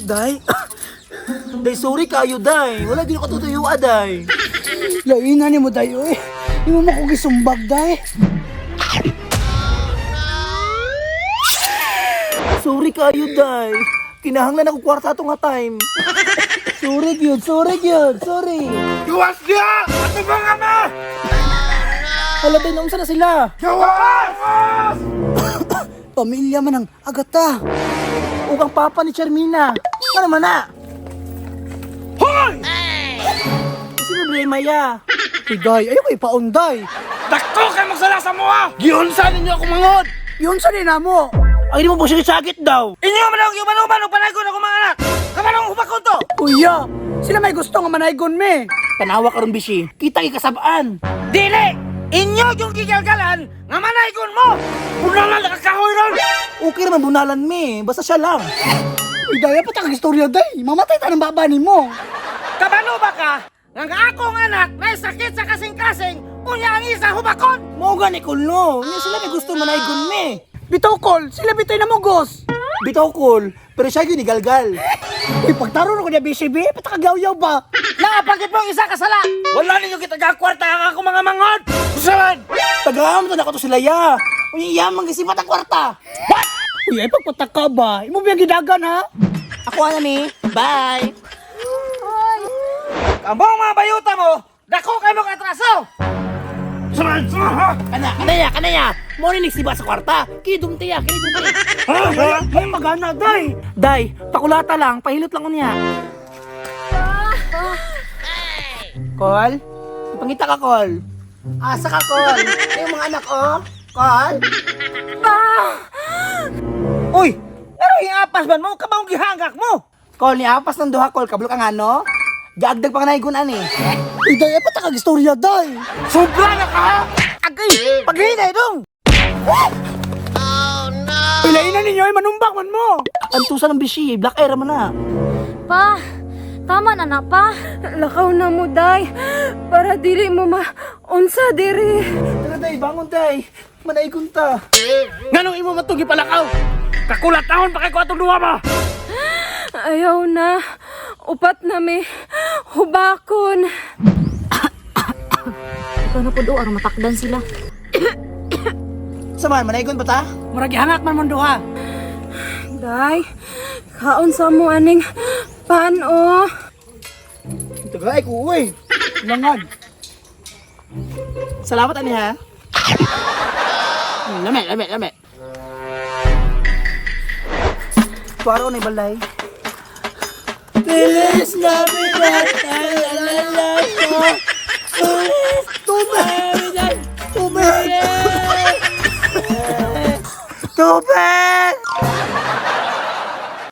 Day. Day, sorry kayo, Day. Wala din ako tutuyuan, Day. Laina ni mo dayo eh. Di mo ko gisumbag day. Sorry kayo, Day. Kinahanglan ako kwarta to nga time. Sorry gyud, sorry. Gawas niya! Ano ba nga na? Hala, Day, naunsa na sila? Gawas! Pamilya man ang agata. Ukang papa ni Charmina. Ano man na? Hoy! Kasi problema ya. Si day, ayaw ko ipaunday. Dako kayo magsala sa mua! Gihunsan ninyo ako mangod! Yun sa nina mo. Ay, di mo po sakit daw. Inyo man ang yuman-uman o panagon ako mga anak! Kamanong hupakon to! Kuya, sila may gusto nga manaygon me. Tanawa ka ron, Bishi. Kita ikasabaan. Dili! Inyo yung gigalgalan nga manaygon mo! Unalan nakakahoy ron! Okay naman bunalan me. Basta siya lang. Uy, daya pa takang istorya day. Mamatay ta ng babani mo. Kabalo ba ka? Nga akong anak may sakit sa kasing-kasing unya ang isa hubakon! Mao gani kulno. Nga sila may gusto manaygon me. Bitaw kol, sila bitay na mogos. Bitaw kol. Pero siya yun igalgal. Uy, pagtaro ko niya BCB, patakagyaw-yaw ba? Nakapagit mo isa kasala! Wala ninyo kita gakwarta ang ako mga mangod! Kusaman! Tagam to na ko to sila ya. Uy, yaman kasi mata kwarta. Uy, ay pagpataka ba? Imo biyang gidagan ha? Ako na ni. Bye. Ambong mga bayuta mo, dako kayo mo katraso! Kanaya. Mo ni nagsiba sa kwarta. Kidum tiya, kidum tiya. Ay, magana day. Day, pakulata lang, pahilot lang ko niya. Kol? Pangita ka, Kol. Asa ka, Kol? Yung mga anak, oh. Kol? Uy! Pero iapas man mo, kabang gihangak mo! Kol, ni apas ng duha, Kol. Kablo ka nga, no? Gagdag pang naigunan, eh. Uy, day, ay patakag istorya day. Sobra na ka! Agay! Paghinay dong! Pilain na ninyo ay manumbak man mo. Antusan ng bisi, black air man na. Pa, tama na na pa. Lakaw na mo, day. Para dili mo maunsa diri. Tara, Day, bangon, Day. Manaigon ta. Nganong imo matugi palakaw? Kakulat taon pa kay ko atong duwa ba? Ayaw na. Upat na may hubakon. Ikaw na po doon, matakdan sila. Saman, manaigon ba ta? Murag hangak man mo duha. Day, kaon sa mo aning pano. Tagay ko, uy. Langag. Salamat, ani, ha? Lame. Paro na balay. Feliz Navidad, alalala ko. Feliz Navidad, tubig! Tubig!